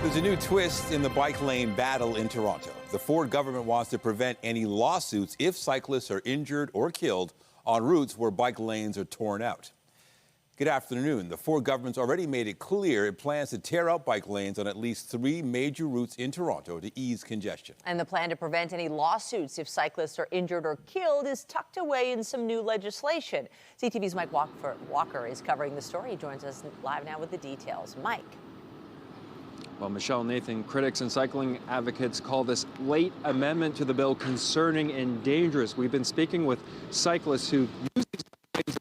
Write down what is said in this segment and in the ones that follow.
There's a new twist in the bike lane battle in Toronto. The Ford government wants to prevent any lawsuits if cyclists are injured or killed on routes where bike lanes are torn out. Good afternoon. The Ford government's already made it clear it plans to tear out bike lanes on at least 3 major routes in Toronto to ease congestion. And the plan to prevent any lawsuits if cyclists are injured or killed is tucked away in some new legislation. CTV's Mike Walker is covering the story. He joins us live now with the details. Mike. Well, Michelle, Nathan, critics and cycling advocates call this late amendment to the bill concerning and dangerous. We've been speaking with cyclists who use these bikes.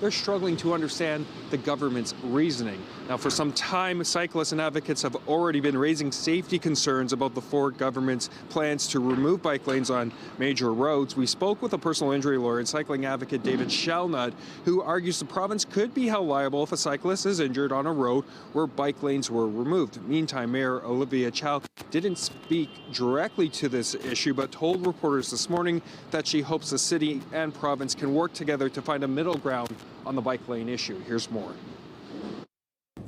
They're struggling to understand the government's reasoning. Now, for some time, cyclists and advocates have already been raising safety concerns about the Ford government's plans to remove bike lanes on major roads. We spoke with a personal injury lawyer and cycling advocate David Shelnut, who argues the province could be held liable if a cyclist is injured on a road where bike lanes were removed. Meantime, Mayor Olivia Chow didn't speak directly to this issue, but told reporters this morning that she hopes the city and province can work together to find a middle ground on the bike lane issue. Here's more.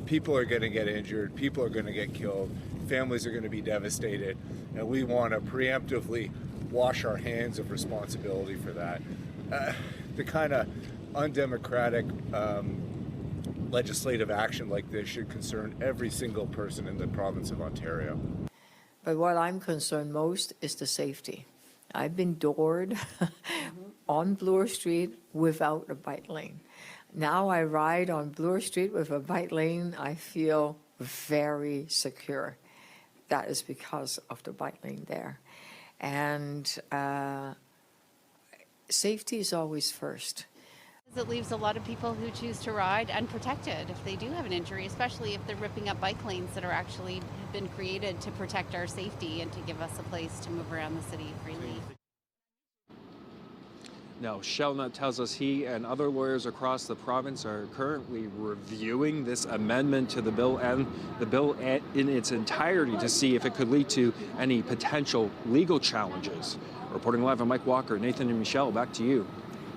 People are going to get injured, people are going to get killed, families are going to be devastated, and we want to preemptively wash our hands of responsibility for that. The kind of undemocratic legislative action like this should concern every single person in the province of Ontario. But what I'm concerned most is the safety. I've been doored on Bloor Street without a bike lane. Now I ride on Bloor Street with a bike lane, I feel very secure. That is because of the bike lane there. And safety is always first. It leaves a lot of people who choose to ride unprotected if they do have an injury, especially if they're ripping up bike lanes that are actually been created to protect our safety and to give us a place to move around the city freely. Now, Shelnut tells us he and other lawyers across the province are currently reviewing this amendment to the bill and the bill in its entirety to see if it could lead to any potential legal challenges. Reporting live, I'm Mike Walker. Nathan and Michelle, back to you.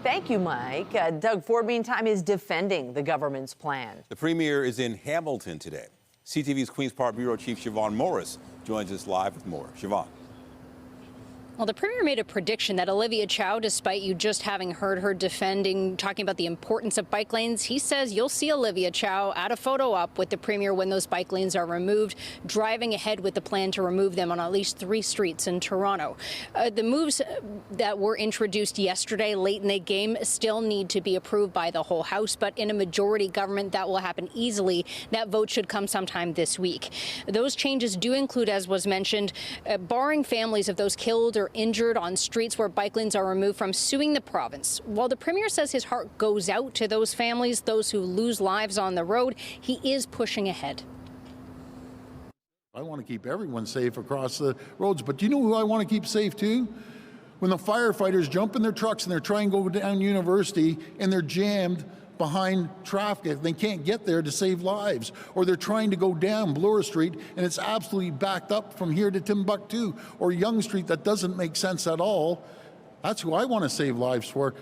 Thank you, Mike. Doug Ford, meantime, is defending the government's plan. The premier is in Hamilton today. CTV's Queen's Park Bureau Chief Siobhan Morris joins us live with more. Siobhan. Well, the premier made a prediction that Olivia Chow, despite you just having heard her talking about the importance of bike lanes, he says you'll see Olivia Chow add a photo up with the premier when those bike lanes are removed, driving ahead with the plan to remove them on at least 3 streets in Toronto. The moves that were introduced yesterday late in the game still need to be approved by the whole House, but in a majority government that will happen easily. That vote should come sometime this week. Those changes do include, as was mentioned, barring families of those killed or injured on streets where bike lanes are removed from suing the province. While the premier says his heart goes out to those families, those who lose lives on the road, he is pushing ahead. I want to keep everyone safe across the roads, but do you know who I want to keep safe too? When the firefighters jump in their trucks and they're trying to go down University and they're jammed behind traffic, they can't get there to save lives, or they're trying to go down Bloor Street and it's absolutely backed up from here to Timbuktu, or Yonge Street that doesn't make sense at all. That's who I want to save lives for.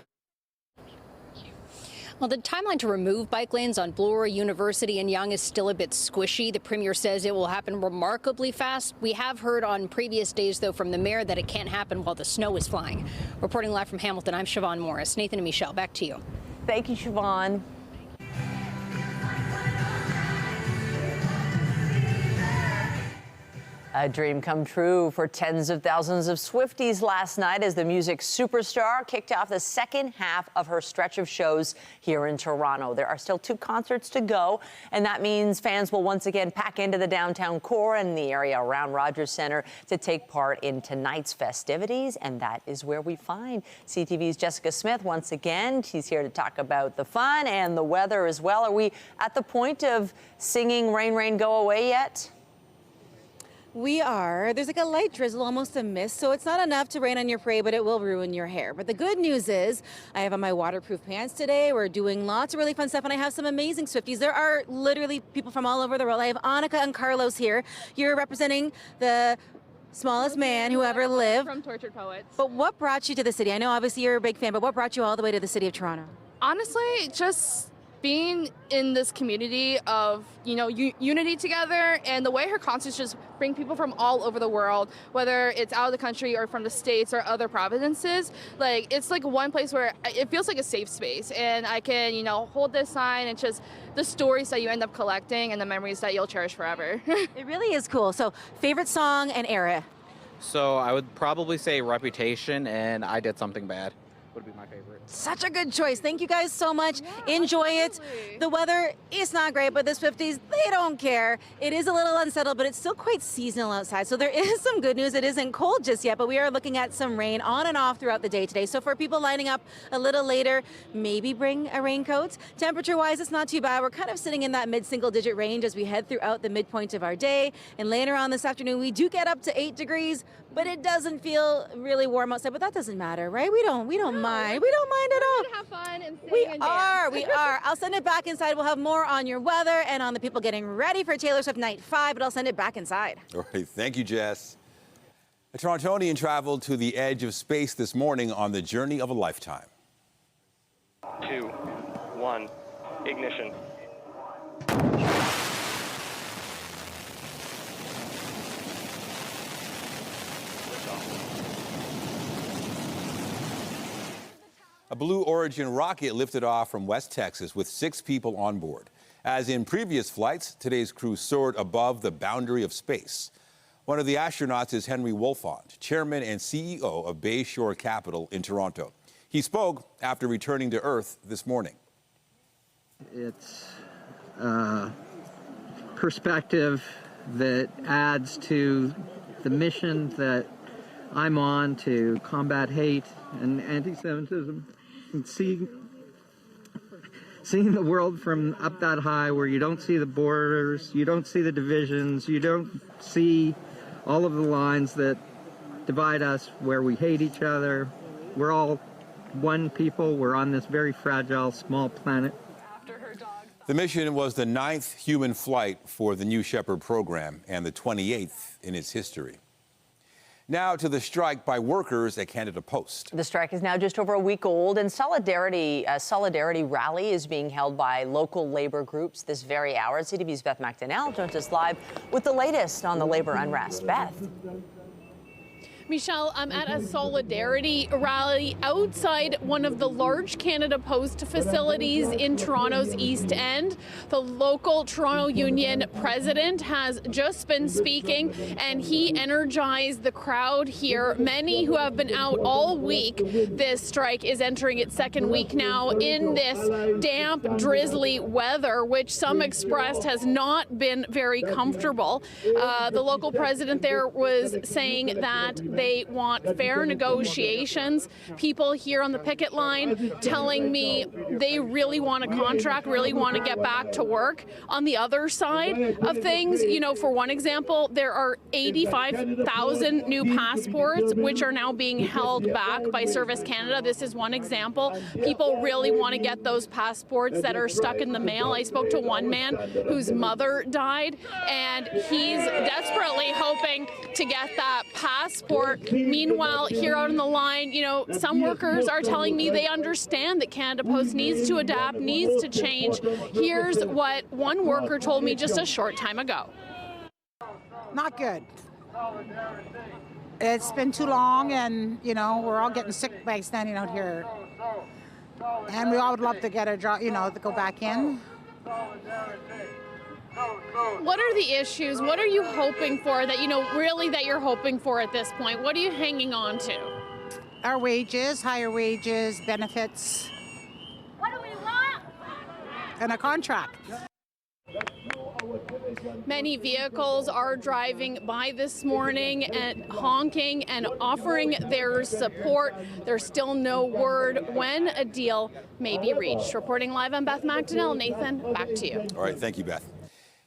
Well, the timeline to remove bike lanes on Bloor, University and Yonge is still a bit squishy. The premier says it will happen remarkably fast. We have heard on previous days, though, from the mayor that it can't happen while the snow is flying. Reporting live from Hamilton, I'm Siobhan Morris. Nathan and Michelle, back to you. Thank you, Siobhan. A dream come true for tens of thousands of Swifties last night as the music superstar kicked off the second half of her stretch of shows here in Toronto. There are still 2 concerts to go, and that means fans will once again pack into the downtown core and the area around Rogers Centre to take part in tonight's festivities, and that is where we find CTV's Jessica Smith once again. She's here to talk about the fun and the weather as well. Are we at the point of singing Rain, Rain, Go Away yet? We are. There's like a light drizzle, almost a mist, so it's not enough to rain on your parade, but it will ruin your hair. But the good news is I have on my waterproof pants today. We're doing lots of really fun stuff, and I have some amazing Swifties. There are literally people from all over the world. I have Annika and Carlos here. You're representing the smallest man who ever lived. From Tortured Poets. But what brought you to the city? I know obviously you're a big fan, but what brought you all the way to the city of Toronto? Honestly, just being in this community of, unity together, and the way her concerts just bring people from all over the world, whether it's out of the country or from the States or other provinces, it's like one place where it feels like a safe space, and I can, hold this sign and just the stories that you end up collecting and the memories that you'll cherish forever. It really is cool. So favorite song and era? So I would probably say Reputation and I Did Something Bad would be my favorite. Such a good choice. Thank you guys so much. Enjoy it. The weather is not great, but the Swifties, they don't care. It is a little unsettled, but it's still quite seasonal outside. So there is some good news. It isn't cold just yet, but we are looking at some rain on and off throughout the day today. So for people lining up a little later, maybe bring a raincoat. Temperature-wise, it's not too bad. We're kind of sitting in that mid-single-digit range as we head throughout the midpoint of our day. And later on this afternoon, we do get up to 8 degrees, but it doesn't feel really warm outside. But that doesn't matter, right? We don't mind. We don't mind at all. Have fun and sing We and are. dance. I'll send it back inside. We'll have more on your weather and on the people getting ready for Taylor Swift Night 5, but I'll send it back inside. All right, thank you, Jess. A Torontonian traveled to the edge of space this morning on the journey of a lifetime. 2, 1, ignition. A Blue Origin rocket lifted off from West Texas with 6 people on board. As in previous flights, today's crew soared above the boundary of space. One of the astronauts is Henry Wolfond, chairman and CEO of Bay Shore Capital in Toronto. He spoke after returning to Earth this morning. It's perspective that adds to the mission that I'm on to combat hate and anti-Semitism. And seeing the world from up that high where you don't see the borders, you don't see the divisions, you don't see all of the lines that divide us, where we hate each other. We're all one people. We're on this very fragile, small planet. The mission was the 9th human flight for the New Shepard program and the 28th in its history. Now to the strike by workers at Canada Post. The strike is now just over a week old, and a solidarity rally is being held by local labor groups this very hour. CTV's Beth McDonnell joins us live with the latest on the labor unrest. Beth. Michelle, I'm at a solidarity rally outside one of the large Canada Post facilities in Toronto's East End. The local Toronto Union president has just been speaking, and he energized the crowd here. Many who have been out all week. This strike is entering its 2nd week now in this damp, drizzly weather, which some expressed has not been very comfortable. The local president there was saying that they want fair negotiations. People here on the picket line telling me they really want a contract, really want to get back to work. On the other side of things, for one example, there are 85,000 new passports which are now being held back by Service Canada. This is one example. People really want to get those passports that are stuck in the mail. I spoke to one man whose mother died, and he's desperately hoping to get that passport. Meanwhile, here out on the line, some workers are telling me they understand that Canada Post needs to adapt, needs to change. Here's what one worker told me just a short time ago. Not good. It's been too long, and, we're all getting sick by standing out here. And we all would love to get a job, to go back in. What are the issues? What are you hoping for that, really that you're hoping for at this point? What are you hanging on to? Our wages, higher wages, benefits. What do we want? And a contract. Many vehicles are driving by this morning and honking and offering their support. There's still no word when a deal may be reached. Reporting live, I'm Beth McDonnell. Nathan, back to you. All right, thank you, Beth.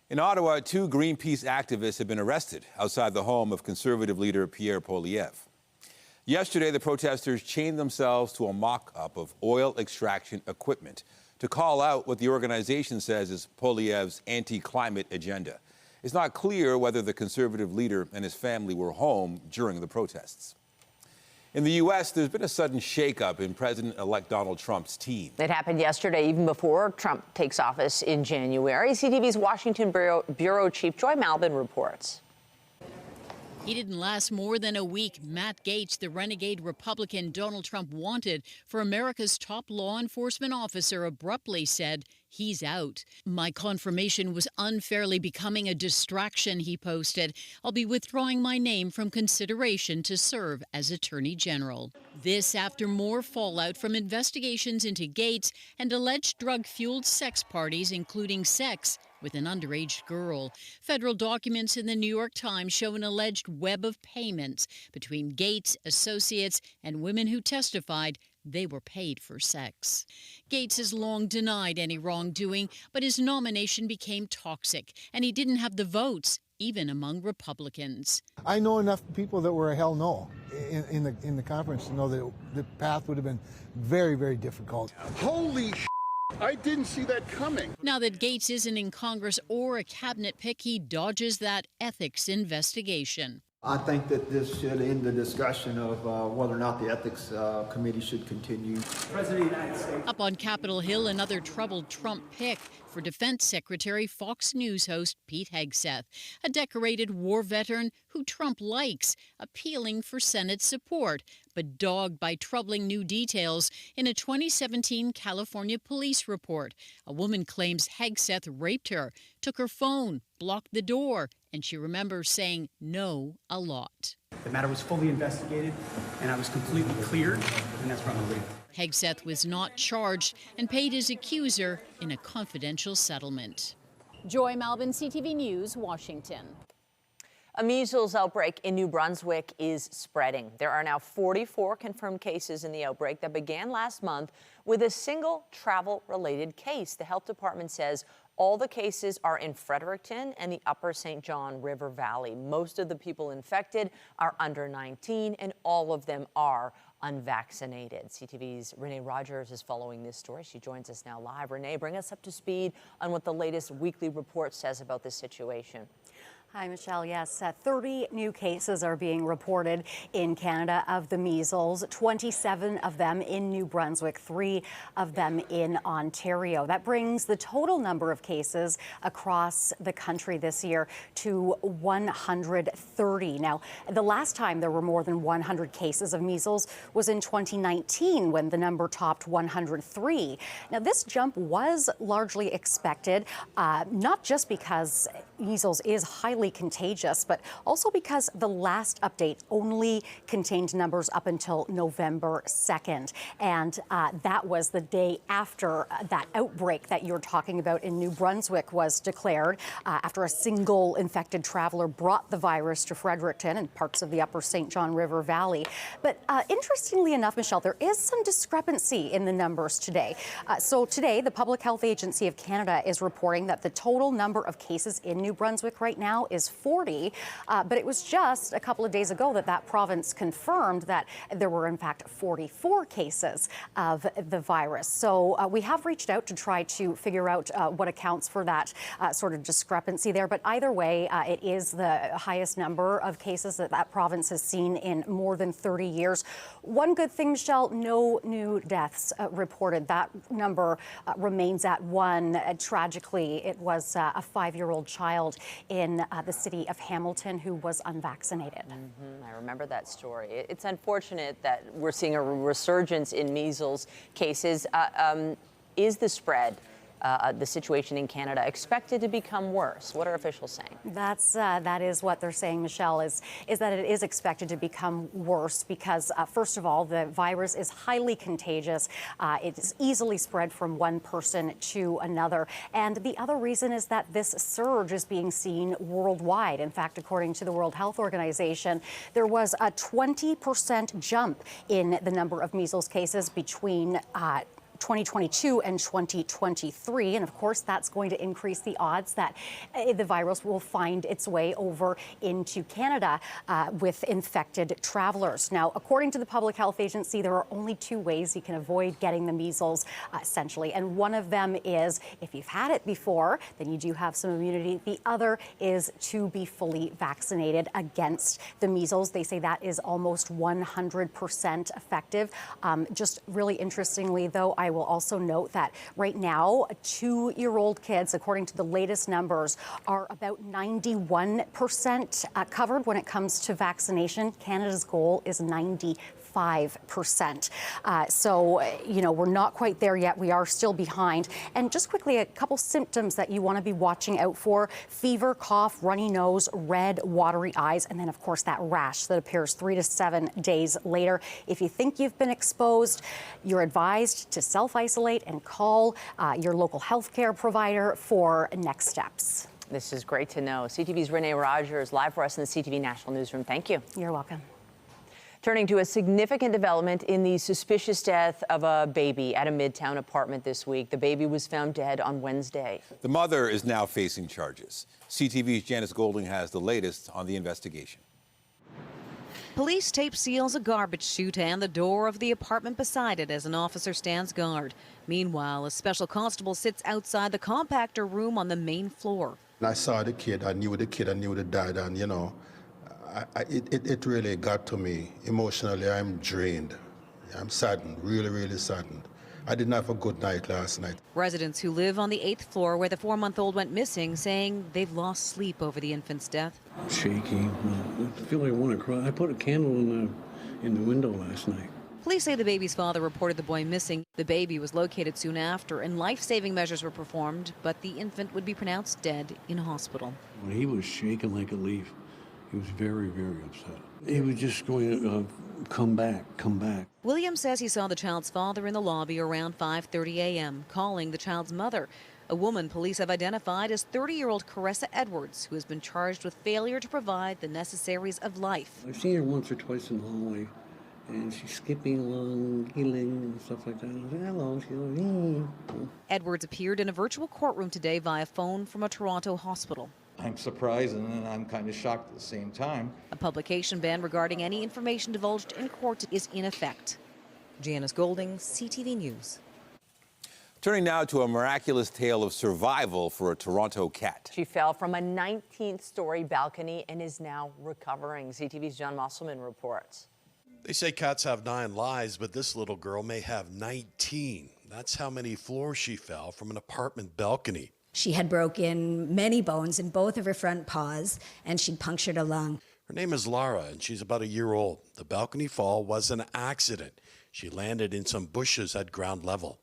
In Ottawa, 2 Greenpeace activists have been arrested outside the home of Conservative leader Pierre Poilievre. Yesterday, the protesters chained themselves to a mock-up of oil extraction equipment to call out what the organization says is Poilievre's anti-climate agenda. It's not clear whether the Conservative leader and his family were home during the protests. In the U.S., there's been a sudden shakeup in President-elect Donald Trump's team. It happened yesterday, even before Trump takes office in January. CTV's Washington Bureau Chief Joy Malbin reports. He didn't last more than a week. Matt Gaetz, the renegade Republican Donald Trump wanted for America's top law enforcement officer, abruptly said he's out. My confirmation was unfairly becoming a distraction, he posted. I'll be withdrawing my name from consideration to serve as Attorney General. This after more fallout from investigations into Gaetz and alleged drug-fueled sex parties, including sex with an underage girl. Federal documents in the New York Times show an alleged web of payments between Gaetz, associates, and women who testified they were paid for sex. Gaetz has long denied any wrongdoing, but his nomination became toxic, and he didn't have the votes, even among Republicans. I know enough people that were a hell no in the conference to know that the path would have been very, very difficult. Holy sh**. I didn't see that coming. Now that Gaetz isn't in Congress or a cabinet pick, he dodges that ethics investigation. I think that this should end the discussion of whether or not the ethics committee should continue. President of the United States. Up on Capitol Hill, another troubled Trump pick for Defense Secretary Fox News host Pete Hegseth, a decorated war veteran who Trump likes, appealing for Senate support, but dogged by troubling new details in a 2017 California police report. A woman claims Hegseth raped her, took her phone, blocked the door, and she remembers saying no a lot. The matter was fully investigated, and I was completely cleared, and that's where I'm going to leave. Hegseth was not charged and paid his accuser in a confidential settlement. Joy Malbin, CTV News, Washington. A measles outbreak in New Brunswick is spreading. There are now 44 confirmed cases in the outbreak that began last month with a single travel-related case. The health department says all the cases are in Fredericton and the Upper St. John River Valley. Most of the people infected are under 19, and all of them are unvaccinated. CTV's Renee Rogers is following this story. She joins us now live. Renee, bring us up to speed on what the latest weekly report says about this situation. Hi, Michelle. Yes, 30 new cases are being reported in Canada of the measles, 27 of them in New Brunswick, 3 of them in Ontario. That brings the total number of cases across the country this year to 130. Now, the last time there were more than 100 cases of measles was in 2019 when the number topped 103. Now, this jump was largely expected, not just because measles is highly contagious, but also because the last update only contained numbers up until November 2nd. And that was the day after that outbreak that you're talking about in New Brunswick was declared, after a single infected traveler brought the virus to Fredericton and parts of the Upper St. John River Valley. But interestingly enough, Michelle, there is some discrepancy in the numbers today. So today, the Public Health Agency of Canada is reporting that the total number of cases in New Brunswick right now is 40, but it was just a couple of days ago that that province confirmed that there were in fact 44 cases of the virus. So we have reached out to try to figure out what accounts for that sort of discrepancy there, but either way, it is the highest number of cases that that province has seen in more than 30 years. One good thing, Michelle, no new deaths reported. That number remains at 1. Tragically, it was a 5-year-old child in the city of Hamilton who was unvaccinated. I remember that story. It's unfortunate that we're seeing a resurgence in measles cases. Is the spread, the situation in Canada, expected to become worse? What are officials saying? That is what they're saying, Michelle, is that it is expected to become worse because, first of all, the virus is highly contagious. It is easily spread from one person to another. And the other reason is that this surge is being seen worldwide. In fact, according to the World Health Organization, there was a 20% jump in the number of measles cases between 2022 and 2023. And of course, that's going to increase the odds that the virus will find its way over into Canada with infected travelers. Now, according to the Public Health Agency, there are only two ways you can avoid getting the measles, essentially. And one of them is if you've had it before, then you do have some immunity. The other is to be fully vaccinated against the measles. They say that is almost 100% effective. Just really interestingly, though, I will also note that right now, 2-year-old kids, according to the latest numbers, are about 91% covered when it comes to vaccination. Canada's goal is 95%. So, we're not quite there yet. We are still behind. And just quickly, a couple symptoms that you want to be watching out for: fever, cough, runny nose, red, watery eyes, and then, of course, that rash that appears 3 to 7 days later. If you think you've been exposed, you're advised to self-isolate and call your local healthcare provider for next steps. This is great to know. CTV's Renee Rogers live for us in the CTV National Newsroom. Thank you. You're welcome. Turning to a significant development in the suspicious death of a baby at a Midtown apartment this week. The baby was found dead on Wednesday. The mother is now facing charges. CTV's Janice Golding has the latest on the investigation. Police tape seals a garbage chute and the door of the apartment beside it as an officer stands guard. Meanwhile, a special constable sits outside the compactor room on the main floor. I saw the kid, I knew the dad, and it really got to me. Emotionally, I'm drained. I'm saddened, really, really saddened. I didn't have a good night last night. Residents who live on the 8th floor where the 4-month-old went missing saying they've lost sleep over the infant's death. Shaky. I feel like I want to cry. I put a candle in the window last night. Police say the baby's father reported the boy missing. The baby was located soon after and life-saving measures were performed, but the infant would be pronounced dead in hospital. When he was shaking like a leaf, he was very, very upset. He was just going, come back, come back. William says he saw the child's father in the lobby around 5:30 a.m., calling the child's mother. A woman police have identified as 30-year-old Caressa Edwards, who has been charged with failure to provide the necessaries of life. I've seen her once or twice in the hallway, and she's skipping along, giggling and stuff like that. I was like, hello. She goes, Edwards appeared in a virtual courtroom today via phone from a Toronto hospital. I'm surprised and I'm kind of shocked at the same time. A publication ban regarding any information divulged in court is in effect. Janice Golding, CTV News. Turning now to a miraculous tale of survival for a Toronto cat. She fell from a 19th-story balcony and is now recovering. CTV's John Musselman reports. They say cats have 9 lives, but this little girl may have 19. That's how many floors she fell from an apartment balcony. She had broken many bones in both of her front paws, and she'd punctured a lung. Her name is Lara, and she's about a year old. The balcony fall was an accident. She landed in some bushes at ground level.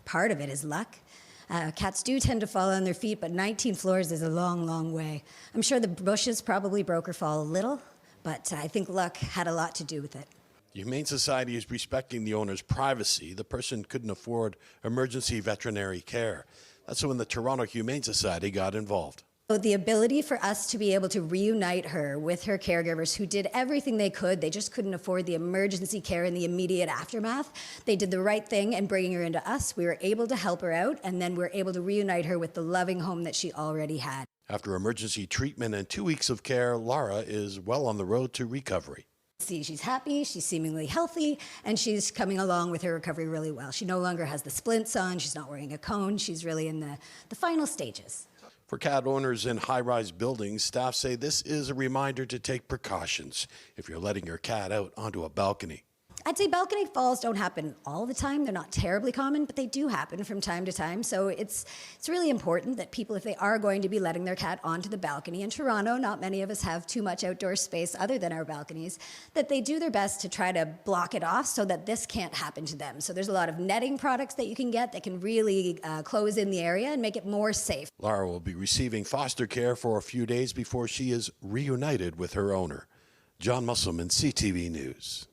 Part of it is luck. Cats do tend to fall on their feet, but 19 floors is a long, long way. I'm sure the bushes probably broke her fall a little, but I think luck had a lot to do with it. The Humane Society is respecting the owner's privacy. The person couldn't afford emergency veterinary care. That's when the Toronto Humane Society got involved. So the ability for us to be able to reunite her with her caregivers who did everything they could, they just couldn't afford the emergency care in the immediate aftermath. They did the right thing in bringing her into us. We were able to help her out, and then we're able to reunite her with the loving home that she already had. After emergency treatment and 2 weeks of care, Lara is well on the road to recovery. See, she's happy, she's seemingly healthy, and she's coming along with her recovery really well. She no longer has the splints on, she's not wearing a cone, she's really in the final stages. For cat owners in high-rise buildings, staff say this is a reminder to take precautions if you're letting your cat out onto a balcony. I'd say balcony falls don't happen all the time. They're not terribly common, but they do happen from time to time. So it's really important that people, if they are going to be letting their cat onto the balcony, in Toronto, not many of us have too much outdoor space other than our balconies, that they do their best to try to block it off so that this can't happen to them. So there's a lot of netting products that you can get that can really close in the area and make it more safe. Lara will be receiving foster care for a few days before she is reunited with her owner. John Musselman, CTV News.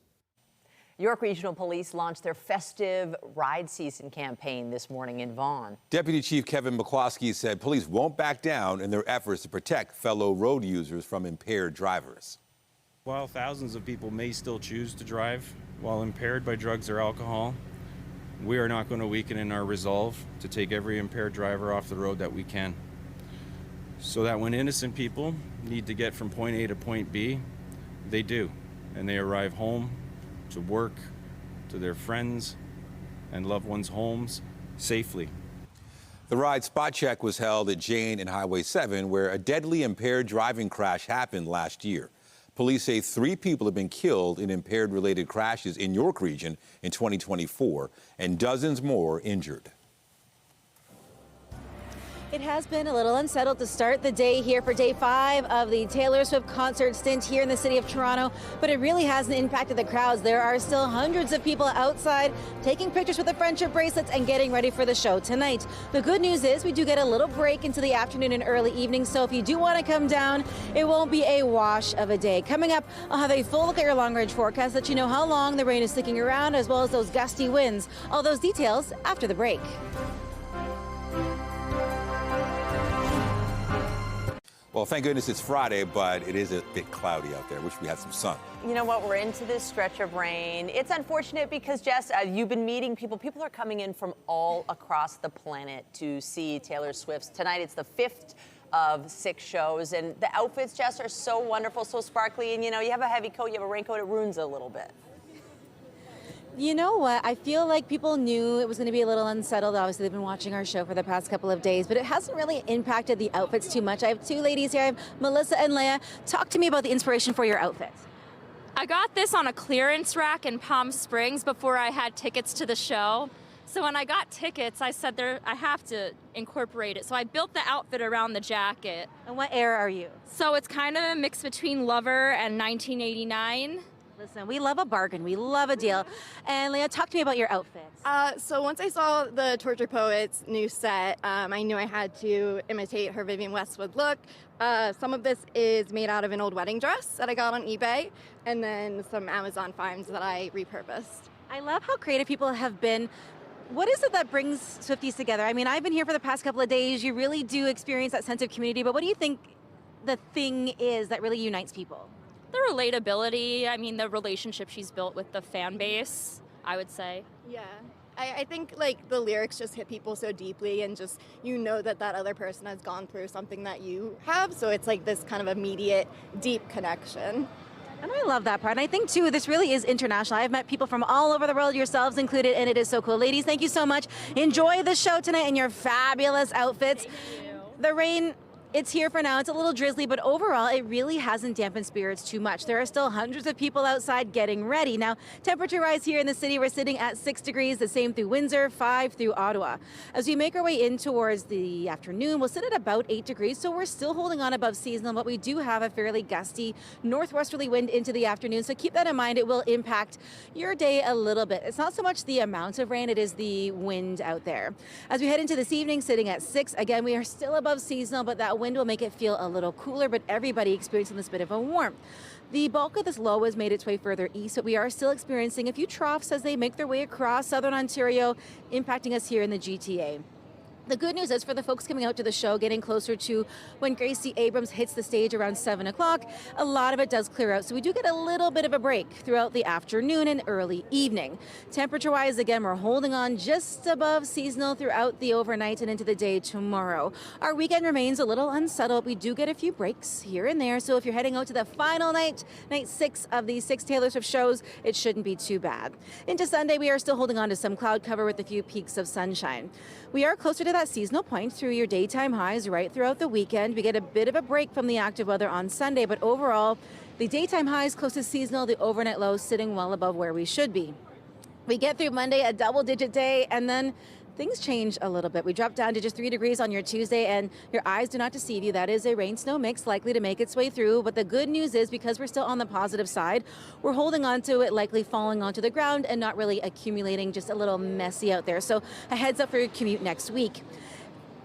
York Regional Police launched their Festive ride season campaign this morning in Vaughan. Deputy Chief Kevin McCloskey said police won't back down in their efforts to protect fellow road users from impaired drivers. While thousands of people may still choose to drive while impaired by drugs or alcohol, we are not going to weaken in our resolve to take every impaired driver off the road that we can. So that when innocent people need to get from point A to point B, they do. And they arrive home, to work, to their friends and loved ones' homes safely. The ride spot check was held at Jane and Highway 7, where a deadly impaired driving crash happened last year. Police say 3 people have been killed in impaired-related crashes in York Region in 2024, and dozens more injured. It has been a little unsettled to start the day here for day 5 of the Taylor Swift concert stint here in the city of Toronto, but it really hasn't impacted the crowds. There are still hundreds of people outside taking pictures with the friendship bracelets and getting ready for the show tonight. The good news is we do get a little break into the afternoon and early evening, so if you do want to come down, it won't be a wash of a day. Coming up, I'll have a full look at your long-range forecast, let you know how long the rain is sticking around, as well as those gusty winds. All those details after the break. Well, thank goodness it's Friday, but it is a bit cloudy out there. Wish we had some sun. You know what? We're into this stretch of rain. It's unfortunate because, Jess, you've been meeting people. People are coming in from all across the planet to see Taylor Swift's. Tonight, it's the 5th of 6 shows. And the outfits, Jess, are so wonderful, so sparkly. And, you know, you have a heavy coat, you have a raincoat, it ruins it a little bit. You know what? I feel like people knew it was going to be a little unsettled. Obviously, they've been watching our show for the past couple of days, but it hasn't really impacted the outfits too much. I have 2 ladies here. I have Melissa and Leah. Talk to me about the inspiration for your outfits. I got this on a clearance rack in Palm Springs before I had tickets to the show. So when I got tickets, I said I have to incorporate it. So I built the outfit around the jacket. And what era are you? So it's kind of a mix between Lover and 1989. Listen, we love a bargain. We love a deal. And Leah, talk to me about your outfits. So once I saw the Torture Poets new set, I knew I had to imitate her Vivienne Westwood look. Some of this is made out of an old wedding dress that I got on eBay, and then some Amazon finds that I repurposed. I love how creative people have been. What is it that brings Swifties together? I mean, I've been here for the past couple of days. You really do experience that sense of community, but what do you think the thing is that really unites people? The relatability, I mean, the relationship she's built with the fan base, I would say. Yeah. I think, like, the lyrics just hit people so deeply, and just, you know that other person has gone through something that you have, so it's like this kind of immediate, deep connection. And I love that part. And I think, too, this really is international. I've met people from all over the world, yourselves included, and it is so cool. Ladies, thank you so much. Enjoy the show tonight in your fabulous outfits. Thank you. The rain, it's here for now. It's a little drizzly, but overall, it really hasn't dampened spirits too much. There are still hundreds of people outside getting ready. Now, temperature-wise here in the city, we're sitting at 6 degrees, the same through Windsor, 5 through Ottawa. As we make our way in towards the afternoon, we'll sit at about 8 degrees, so we're still holding on above seasonal, but we do have a fairly gusty northwesterly wind into the afternoon, so keep that in mind. It will impact your day a little bit. It's not so much the amount of rain, it is the wind out there. As we head into this evening, sitting at 6, again, we are still above seasonal, but that wind will make it feel a little cooler, but everybody experiencing this bit of a warmth. The bulk of this low has made its way further east, but we are still experiencing a few troughs as they make their way across southern Ontario, impacting us here in the GTA. The good news is for the folks coming out to the show, getting closer to when Gracie Abrams hits the stage around 7 o'clock, a lot of it does clear out. So we do get a little bit of a break throughout the afternoon and early evening. Temperature-wise, again, we're holding on just above seasonal throughout the overnight and into the day tomorrow. Our weekend remains a little unsettled. We do get a few breaks here and there. So if you're heading out to the final night 6 of the 6 Taylor Swift shows, it shouldn't be too bad. Into Sunday, we are still holding on to some cloud cover with a few peaks of sunshine. We are closer to that seasonal point through your daytime highs right throughout the weekend. We get a bit of a break from the active weather on Sunday, but overall, the daytime highs close to seasonal, the overnight lows sitting well above where we should be. We get through Monday, a double-digit day, and then things change a little bit. We drop down to just 3 degrees on your Tuesday, and your eyes do not deceive you. That is a rain-snow mix likely to make its way through. But the good news is, because we're still on the positive side, we're holding on to it, likely falling onto the ground and not really accumulating, just a little messy out there. So a heads up for your commute next week.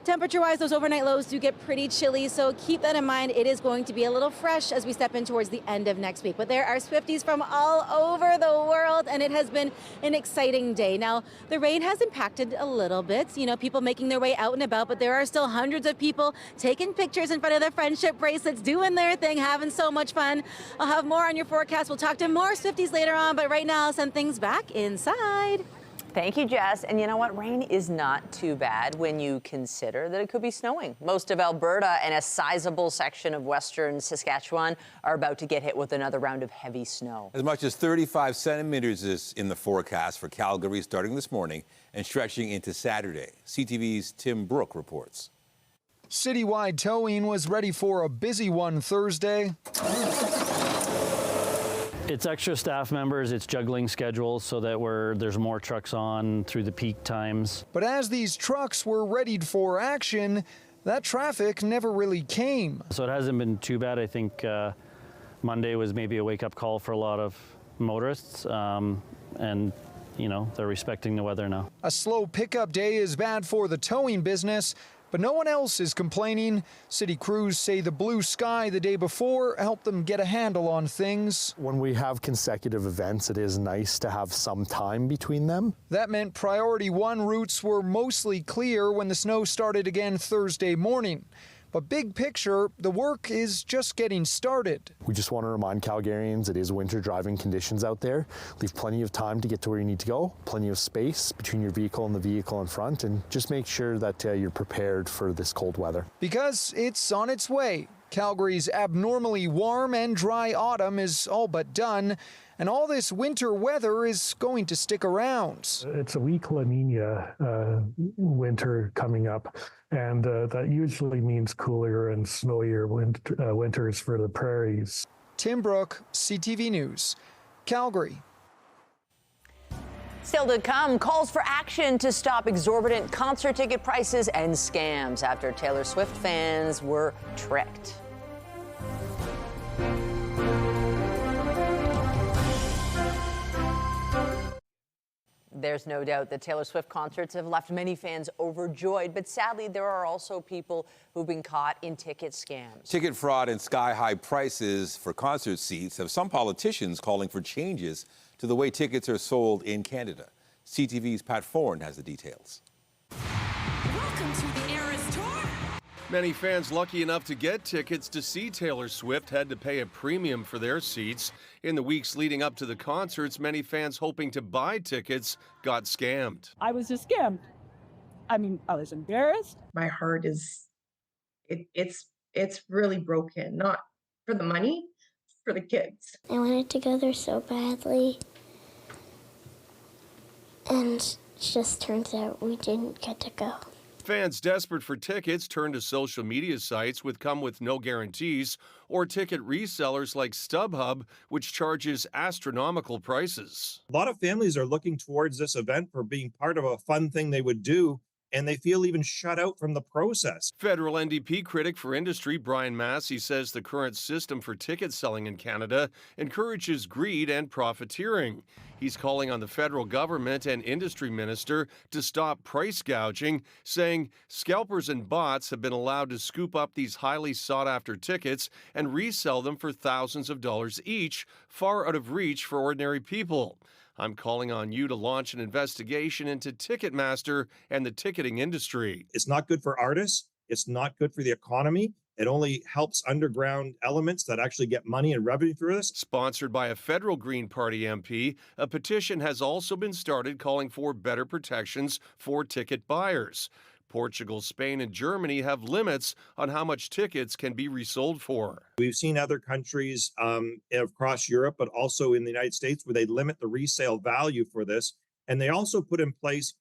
Temperature-wise, those overnight lows do get pretty chilly, so keep that in mind. It is going to be a little fresh as we step in towards the end of next week. But there are Swifties from all over the world, and it has been an exciting day. Now, the rain has impacted a little bit, you know, people making their way out and about, but there are still hundreds of people taking pictures in front of their friendship bracelets, doing their thing, having so much fun. I'll have more on your forecast. We'll talk to more Swifties later on, but right now I'll send things back inside. Thank you, Jess. And you know what? Rain is not too bad when you consider that it could be snowing. Most of Alberta and a sizable section of western Saskatchewan are about to get hit with another round of heavy snow. As much as 35 centimeters is in the forecast for Calgary starting this morning and stretching into Saturday. CTV's Tim Brook reports. Citywide towing was ready for a busy one Thursday. It's extra staff members, it's juggling schedules so that there's more trucks on through the peak times. But as these trucks were readied for action, that traffic never really came. So it hasn't been too bad. I think Monday was maybe a wake-up call for a lot of motorists, and you know, they're respecting the weather now. A slow pickup day is bad for the towing business, but no one else is complaining. City crews say the blue sky the day before helped them get a handle on things. When we have consecutive events, it is nice to have some time between them. That meant Priority 1 routes were mostly clear when the snow started again Thursday morning. But big picture, the work is just getting started. We just want to remind Calgarians it is winter driving conditions out there. Leave plenty of time to get to where you need to go, plenty of space between your vehicle and the vehicle in front, and just make sure that you're prepared for this cold weather. Because it's on its way. Calgary's abnormally warm and dry autumn is all but done, and all this winter weather is going to stick around. It's a weak La Nina winter coming up, and that usually means cooler and snowier winters for the prairies. Tim Brook, CTV News, Calgary. Still to come, calls for action to stop exorbitant concert ticket prices and scams after Taylor Swift fans were tricked. There's no doubt that Taylor Swift concerts have left many fans overjoyed, but sadly, there are also people who've been caught in ticket scams. Ticket fraud and sky-high prices for concert seats have some politicians calling for changes to the way tickets are sold in Canada. CTV's Pat Foran has the details. Welcome to the Eras Tour. Many fans lucky enough to get tickets to see Taylor Swift had to pay a premium for their seats. In the weeks leading up to the concerts, many fans hoping to buy tickets got scammed. I was just scammed. I mean, I was embarrassed. My heart is, it's really broken, not for the money, for the kids. I wanted to go there so badly, and it just turns out we didn't get to go. Fans desperate for tickets turn to social media sites which come with no guarantees, or ticket resellers like StubHub, which charges astronomical prices. A lot of families are looking towards this event for being part of a fun thing they would do, and they feel even shut out from the process. Federal NDP critic for industry Brian Massey says the current system for ticket selling in Canada encourages greed and profiteering. He's calling on the federal government and industry minister to stop price gouging, saying scalpers and bots have been allowed to scoop up these highly sought-after tickets and resell them for thousands of dollars each, far out of reach for ordinary people. I'm calling on you to launch an investigation into Ticketmaster and the ticketing industry. It's not good for artists. It's not good for the economy. It only helps underground elements that actually get money and revenue through this. Sponsored by a federal Green Party MP, a petition has also been started calling for better protections for ticket buyers. Portugal, Spain, and Germany have limits on how much tickets can be resold for. We've seen other countries across Europe, but also in the United States, where they limit the resale value for this. And they also put in place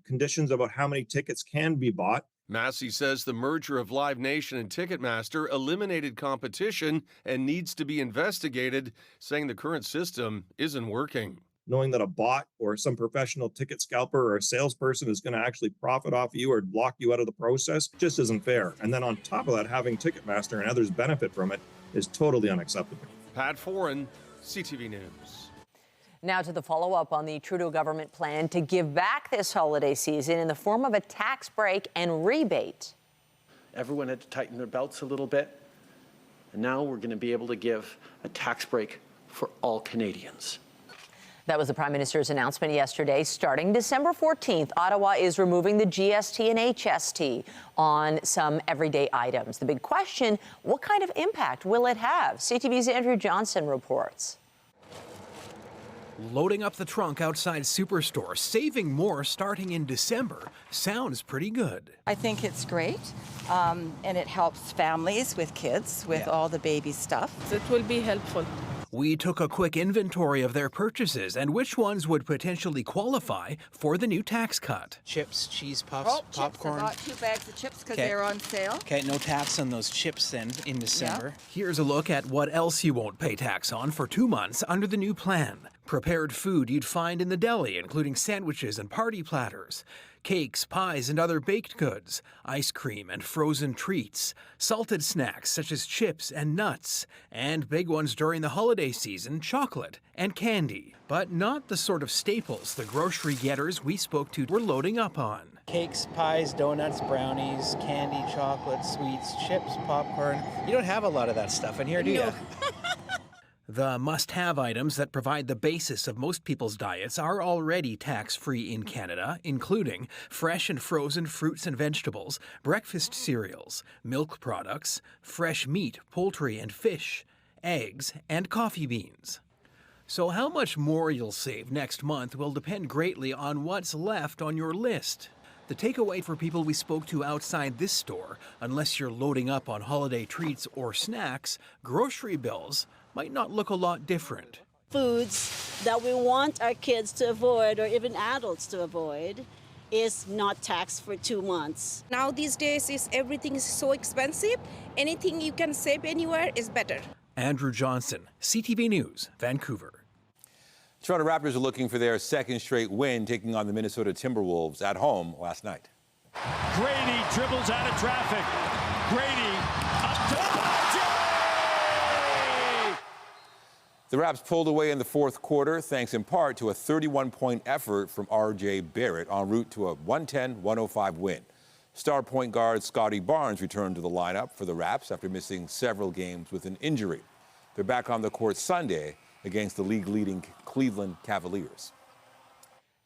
conditions about how many tickets can be bought. Massey says the merger of Live Nation and Ticketmaster eliminated competition and needs to be investigated, saying the current system isn't working. Knowing that a bot or some professional ticket scalper or a salesperson is going to actually profit off you or block you out of the process just isn't fair. And then on top of that, having Ticketmaster and others benefit from it is totally unacceptable. Pat Foran, CTV News. Now to the follow-up on the Trudeau government plan to give back this holiday season in the form of a tax break and rebate. Everyone had to tighten their belts a little bit, and now we're going to be able to give a tax break for all Canadians. That was the Prime Minister's announcement yesterday. Starting December 14th, Ottawa is removing the GST and HST on some everyday items. The big question, what kind of impact will it have? CTV's Andrew Johnson reports. Loading up the trunk outside Superstore, saving more starting in December. Sounds pretty good. I think it's great, and it helps families with kids with all the baby stuff. It will be helpful. We took a quick inventory of their purchases and which ones would potentially qualify for the new tax cut. Chips, cheese puffs, popcorn. I bought 2 bags of chips because Okay. they're on sale. Okay, no tax on those chips then in December. Here's a look at what else you won't pay tax on for 2 months under the new plan. Prepared food you'd find in the deli, including sandwiches and party platters. Cakes, pies, and other baked goods, ice cream and frozen treats, salted snacks such as chips and nuts, and big ones during the holiday season, chocolate and candy. But not the sort of staples the grocery getters we spoke to were loading up on. Cakes, pies, donuts, brownies, candy, chocolate, sweets, chips, popcorn. You don't have a lot of that stuff in here, do you? The must-have items that provide the basis of most people's diets are already tax-free in Canada, including fresh and frozen fruits and vegetables, breakfast cereals, milk products, fresh meat, poultry and fish, eggs, and coffee beans. So how much more you'll save next month will depend greatly on what's left on your list. The takeaway for people we spoke to outside this store, unless you're loading up on holiday treats or snacks, grocery bills might not look a lot different. Foods that we want our kids to avoid or even adults to avoid is not taxed for 2 months. Now these days everything is so expensive. Anything you can save anywhere is better. Andrew Johnson, CTV News, Vancouver. Toronto Raptors are looking for their second straight win, taking on the Minnesota Timberwolves at home last night. Grady dribbles out of traffic. Grady up top. The Raps pulled away in the fourth quarter, thanks in part to a 31-point effort from R.J. Barrett en route to a 110-105 win. Star point guard Scotty Barnes returned to the lineup for the Raps after missing several games with an injury. They're back on the court Sunday against the league-leading Cleveland Cavaliers.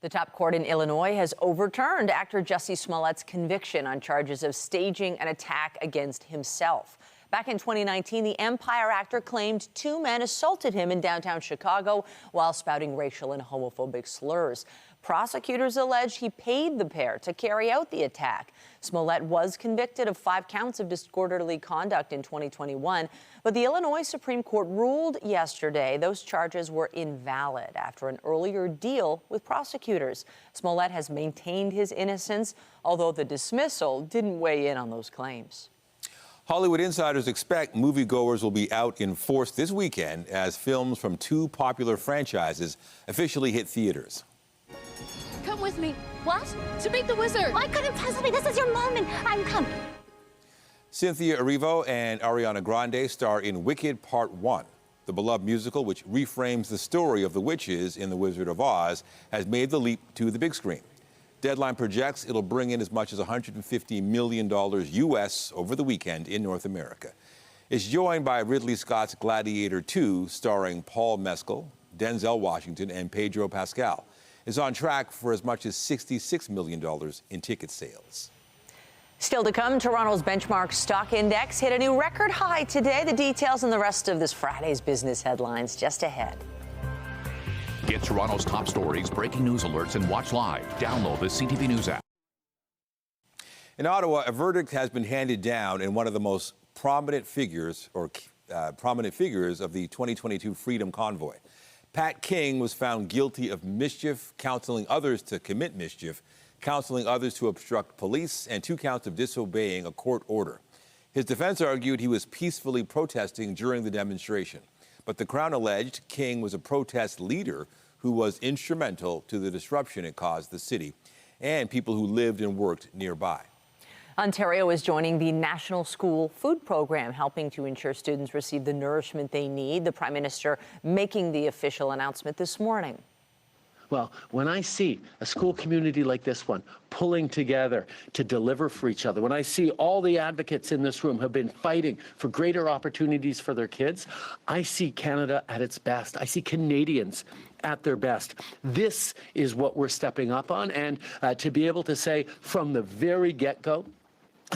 The top court in Illinois has overturned actor Jussie Smollett's conviction on charges of staging an attack against himself. Back in 2019, the Empire actor claimed 2 men assaulted him in downtown Chicago while spouting racial and homophobic slurs. Prosecutors allege he paid the pair to carry out the attack. Smollett was convicted of 5 counts of disorderly conduct in 2021, but the Illinois Supreme Court ruled yesterday those charges were invalid after an earlier deal with prosecutors. Smollett has maintained his innocence, although the dismissal didn't weigh in on those claims. Hollywood insiders expect moviegoers will be out in force this weekend as films from 2 popular franchises officially hit theaters. Come with me. What? To meet the wizard. I couldn't possibly. This is your moment. I'm coming. Cynthia Erivo and Ariana Grande star in Wicked Part 1. The beloved musical, which reframes the story of the witches in The Wizard of Oz, has made the leap to the big screen. Deadline projects it'll bring in as much as $150 million U.S. over the weekend in North America. It's joined by Ridley Scott's Gladiator 2, starring Paul Mescal, Denzel Washington, and Pedro Pascal. It's on track for as much as $66 million in ticket sales. Still to come, Toronto's benchmark stock index hit a new record high today. The details and the rest of this Friday's business headlines just ahead. Get Toronto's top stories, breaking news alerts, and watch live. Download the CTV News app. In Ottawa, a verdict has been handed down in one of the most prominent figures of the 2022 Freedom Convoy. Pat King was found guilty of mischief, counseling others to commit mischief, counseling others to obstruct police, and 2 counts of disobeying a court order. His defense argued he was peacefully protesting during the demonstration. But the Crown alleged King was a protest leader who was instrumental to the disruption it caused the city and people who lived and worked nearby. Ontario is joining the National School Food Program, helping to ensure students receive the nourishment they need. The Prime Minister making the official announcement this morning. Well, when I see a school community like this one pulling together to deliver for each other, when I see all the advocates in this room have been fighting for greater opportunities for their kids, I see Canada at its best. I see Canadians at their best. This is what we're stepping up on, and to be able to say from the very get-go,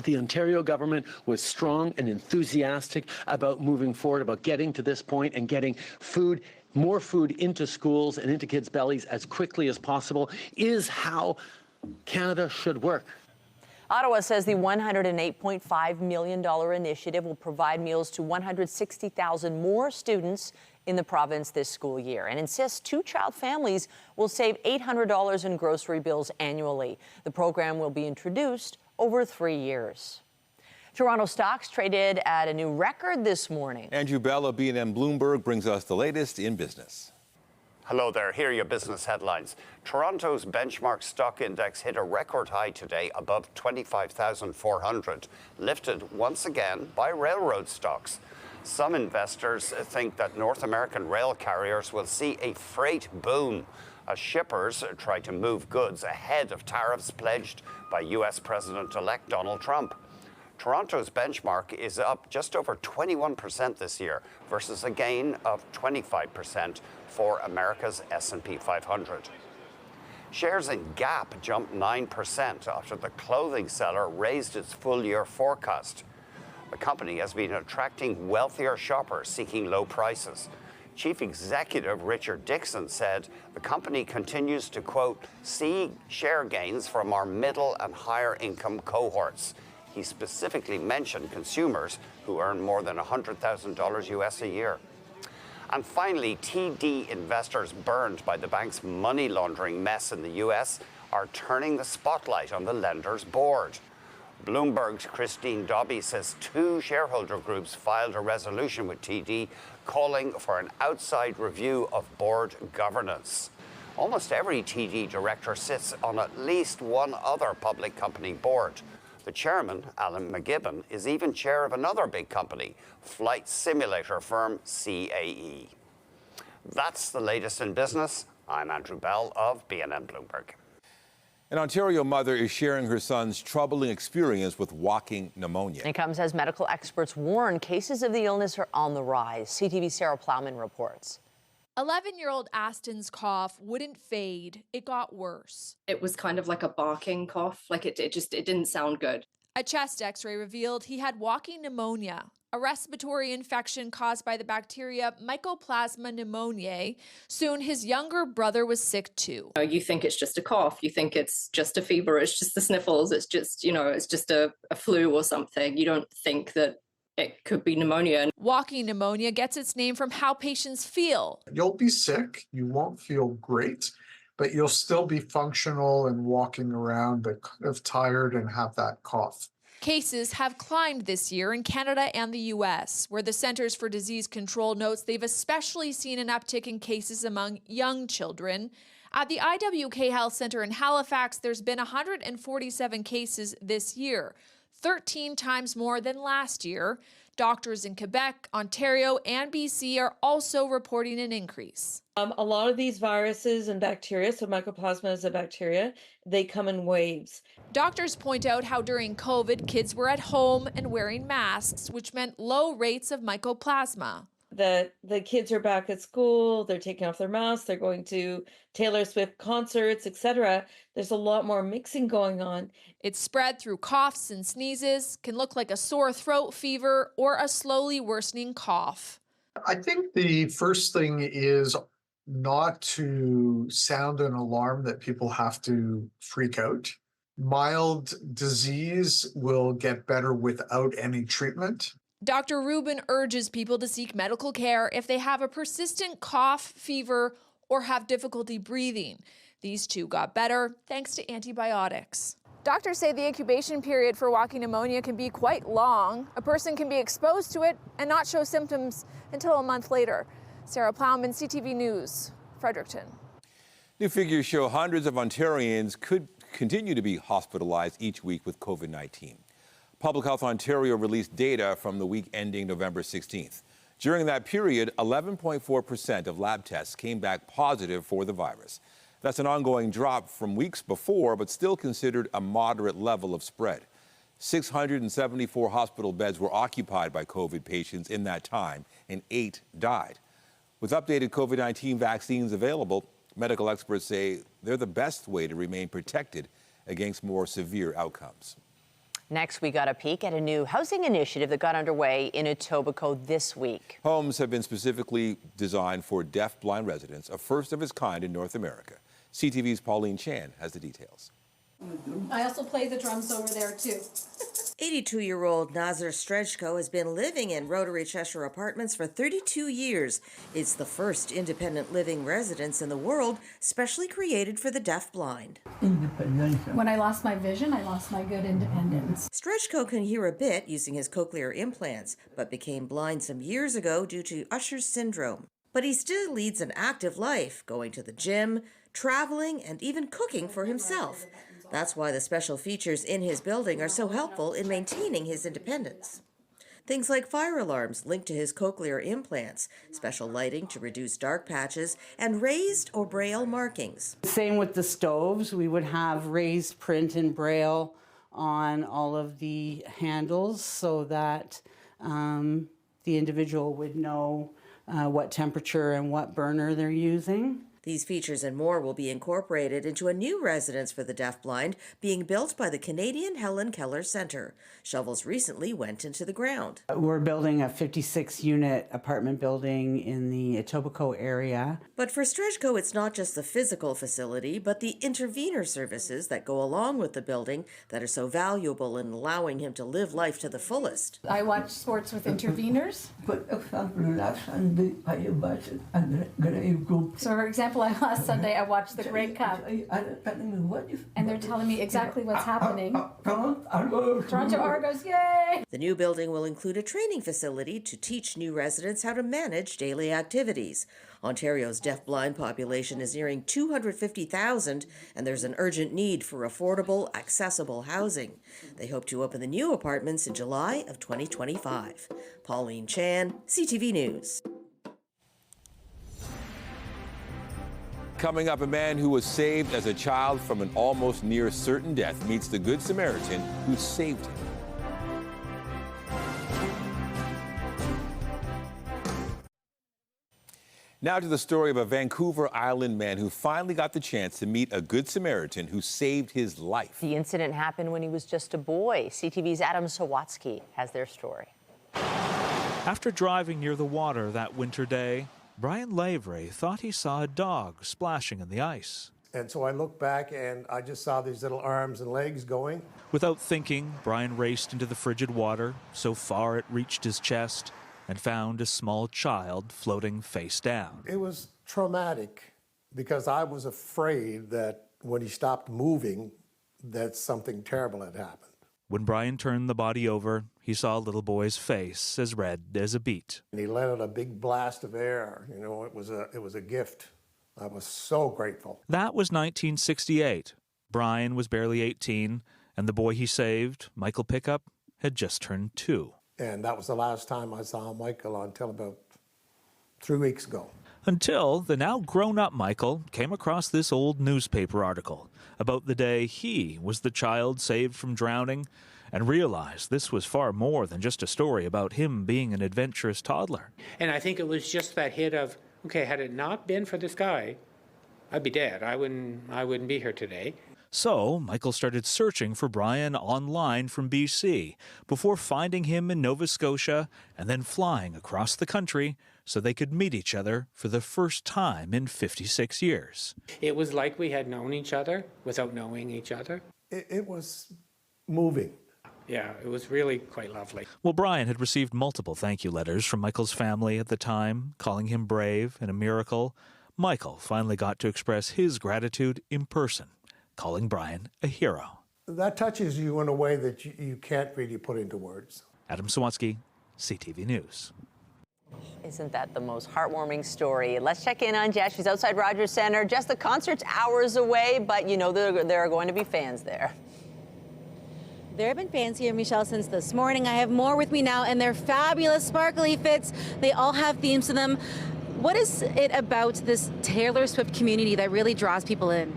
the Ontario government was strong and enthusiastic about moving forward, about getting to this point and getting food more food into schools and into kids' bellies as quickly as possible is how Canada should work. Ottawa says the $108.5 million initiative will provide meals to 160,000 more students in the province this school year and insists two-child families will save $800 in grocery bills annually. The program will be introduced over 3 years. Toronto stocks traded at a new record this morning. Andrew Bell of BNN Bloomberg brings us the latest in business. Hello there, here are your business headlines. Toronto's benchmark stock index hit a record high today above 25,400, lifted once again by railroad stocks. Some investors think that North American rail carriers will see a freight boom as shippers try to move goods ahead of tariffs pledged by U.S. President-elect Donald Trump. Toronto's benchmark is up just over 21% this year versus a gain of 25% for America's S&P 500. Shares in Gap jumped 9% after the clothing seller raised its full-year forecast. The company has been attracting wealthier shoppers seeking low prices. Chief Executive Richard Dixon said the company continues to, quote, see share gains from our middle and higher income cohorts. He specifically mentioned consumers who earn more than $100,000 US a year. And finally, TD investors burned by the bank's money laundering mess in the US are turning the spotlight on the lender's board. Bloomberg's Christine Dobby says 2 shareholder groups filed a resolution with TD calling for an outside review of board governance. Almost every TD director sits on at least one other public company board. The chairman, Alan McGibbon, is even chair of another big company, flight simulator firm CAE. That's the latest in business. I'm Andrew Bell of BNN Bloomberg. An Ontario mother is sharing her son's troubling experience with walking pneumonia. It comes as medical experts warn cases of the illness are on the rise. CTV Sarah Plowman reports. 11-year-old Aston's cough wouldn't fade. It got worse. It was kind of like a barking cough. Like it didn't sound good. A chest x-ray revealed he had walking pneumonia, a respiratory infection caused by the bacteria Mycoplasma pneumoniae. Soon his younger brother was sick too. You think it's just a cough. You think it's just a fever. It's just the sniffles. It's just, it's just a flu or something. You don't think that it could be pneumonia. Walking pneumonia gets its name from how patients feel. You'll be sick, you won't feel great, but you'll still be functional and walking around, but kind of tired and have that cough. Cases have climbed this year in Canada and the U.S., where the Centers for Disease Control notes they've especially seen an uptick in cases among young children. At the IWK Health Centre in Halifax, there's been 147 cases this year, 13 times more than last year. Doctors in Quebec, Ontario, and BC are also reporting an increase. A lot of these viruses and bacteria, so Mycoplasma is a bacteria, they come in waves. Doctors point out how during COVID, kids were at home and wearing masks, which meant low rates of Mycoplasma. The kids are back at school, they're taking off their masks, they're going to Taylor Swift concerts, etc. There's a lot more mixing going on. It's spread through coughs and sneezes, can look like a sore throat, fever, or a slowly worsening cough. I think the first thing is not to sound an alarm that people have to freak out. Mild disease will get better without any treatment. Dr. Rubin urges people to seek medical care if they have a persistent cough, fever, or have difficulty breathing. These two got better thanks to antibiotics. Doctors say the incubation period for walking pneumonia can be quite long. A person can be exposed to it and not show symptoms until a month later. Sarah Plowman, CTV News, Fredericton. New figures show hundreds of Ontarians could continue to be hospitalized each week with COVID-19. Public Health Ontario released data from the week ending November 16th. During that period, 11.4% of lab tests came back positive for the virus. That's an ongoing drop from weeks before, but still considered a moderate level of spread. 674 hospital beds were occupied by COVID patients in that time, and 8 died. With updated COVID-19 vaccines available, medical experts say they're the best way to remain protected against more severe outcomes. Next, we got a peek at a new housing initiative that got underway in Etobicoke this week. Homes have been specifically designed for deaf-blind residents, a first of its kind in North America. CTV's Pauline Chan has the details. I also play the drums over there, too. 82-year-old Nazir Strejko has been living in Rotary Cheshire Apartments for 32 years. It's the first independent living residence in the world specially created for the deaf-blind. When I lost my vision, I lost my good independence. Strejko can hear a bit using his cochlear implants, but became blind some years ago due to Usher's syndrome. But he still leads an active life, going to the gym, traveling, and even cooking for himself. That's why the special features in his building are so helpful in maintaining his independence. Things like fire alarms linked to his cochlear implants, special lighting to reduce dark patches, and raised or braille markings. Same with the stoves. We would have raised print and braille on all of the handles so that the individual would know what temperature and what burner they're using. These features and more will be incorporated into a new residence for the deafblind being built by the Canadian Helen Keller Centre. Shovels recently went into the ground. We're building a 56-unit apartment building in the Etobicoke area. But for Strejko, it's not just the physical facility, but the intervener services that go along with the building that are so valuable in allowing him to live life to the fullest. I watch sports with interveners. So, for example, last Sunday I watched the Grey Cup, and they're telling me exactly what's happening. Toronto Argos, yay! The new building will include a training facility to teach new residents how to manage daily activities. Ontario's deaf-blind population is nearing 250,000, and there's an urgent need for affordable, accessible housing. They hope to open the new apartments in July of 2025. Pauline Chan, CTV News. Coming up, a man who was saved as a child from an almost near certain death meets the Good Samaritan who saved him. Now to the story of a Vancouver Island man who finally got the chance to meet a Good Samaritan who saved his life. The incident happened when he was just a boy. CTV's Adam Sawatsky has their story. After driving near the water that winter day, Brian Lavery thought he saw a dog splashing in the ice. And so I looked back and I just saw these little arms and legs going. Without thinking, Brian raced into the frigid water, so far it reached his chest, and found a small child floating face down. It was traumatic because I was afraid that when he stopped moving, that something terrible had happened. When Brian turned the body over, he saw a little boy's face as red as a beet. And he let out a big blast of air. You know, it was a gift. I was so grateful. That was 1968. Brian was barely 18, and the boy he saved, Michael Pickup, had just turned 2. And that was the last time I saw Michael until about 3 weeks ago. Until the now grown-up Michael came across this old newspaper article about the day he was the child saved from drowning, and realized this was far more than just a story about him being an adventurous toddler. And I think it was just that hit of, okay, had it not been for this guy, I'd be dead. I wouldn't be here today. So Michael started searching for Brian online from BC before finding him in Nova Scotia and then flying across the country so they could meet each other for the first time in 56 years. It was like we had known each other without knowing each other. It was moving. Yeah, it was really quite lovely. Well, Brian had received multiple thank you letters from Michael's family at the time, calling him brave and a miracle. Michael finally got to express his gratitude in person, calling Brian a hero. That touches you in a way that you can't really put into words. Adam Sawatsky, CTV News. Isn't that the most heartwarming story? Let's check in on Jess. She's outside Rogers Centre. Jess, the concert's hours away, but you know there are going to be fans there. There have been fans here, Michelle, since this morning. I have more with me now, and they're fabulous, sparkly fits. They all have themes to them. What is it about this Taylor Swift community that really draws people in?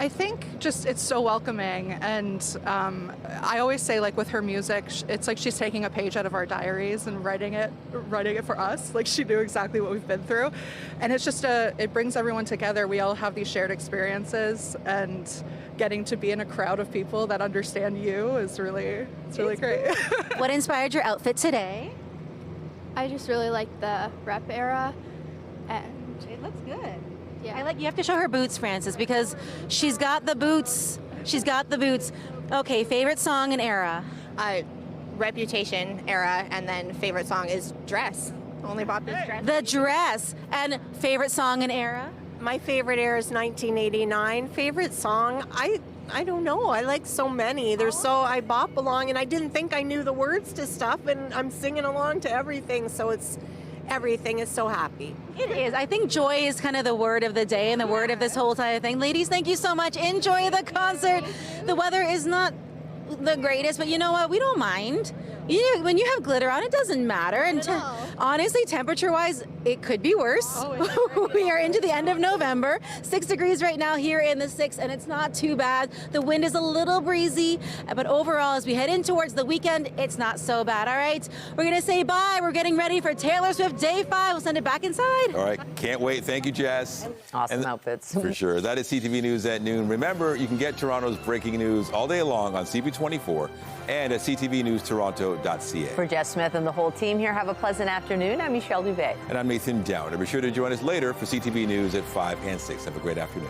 I think just it's so welcoming, and I always say, like, with her music, it's like she's taking a page out of our diaries and writing it for us. Like, she knew exactly what we've been through, and it's just it brings everyone together. We all have these shared experiences, and getting to be in a crowd of people that understand you is really great. What inspired your outfit today? I just really like the rep era, and it looks good. Yeah. You have to show her boots, Francis, because she's got the boots. She's got the boots. Okay, favorite song and era? Reputation era, and then favorite song is Dress. Only bought this dress. The dress. And favorite song and era? My favorite era is 1989. Favorite song, I don't know. I like so many. I bop along, and I didn't think I knew the words to stuff, and I'm singing along to everything, so everything is so happy. It is. I think joy is kind of the word of the day and the word of this whole entire thing. Ladies, thank you so much. Enjoy the concert. The weather is not the greatest, but you know what? We don't mind. When you have glitter on, it doesn't matter. And honestly, temperature-wise, it could be worse. We are into the end of November. 6 degrees right now here in the 6, and it's not too bad. The wind is a little breezy, but overall, as we head in towards the weekend, it's not so bad. All right, we're going to say bye. We're getting ready for Taylor Swift Day 5. We'll send it back inside. All right, can't wait. Thank you, Jess. Awesome outfits. For sure. That is CTV News at noon. Remember, you can get Toronto's breaking news all day long on CP24 and at ctvnewstoronto.ca. For Jess Smith and the whole team here, have a pleasant afternoon. I'm Michelle Dubé. And I'm Nathan Downer. Be sure to join us later for CTV News at 5 and 6. Have a great afternoon.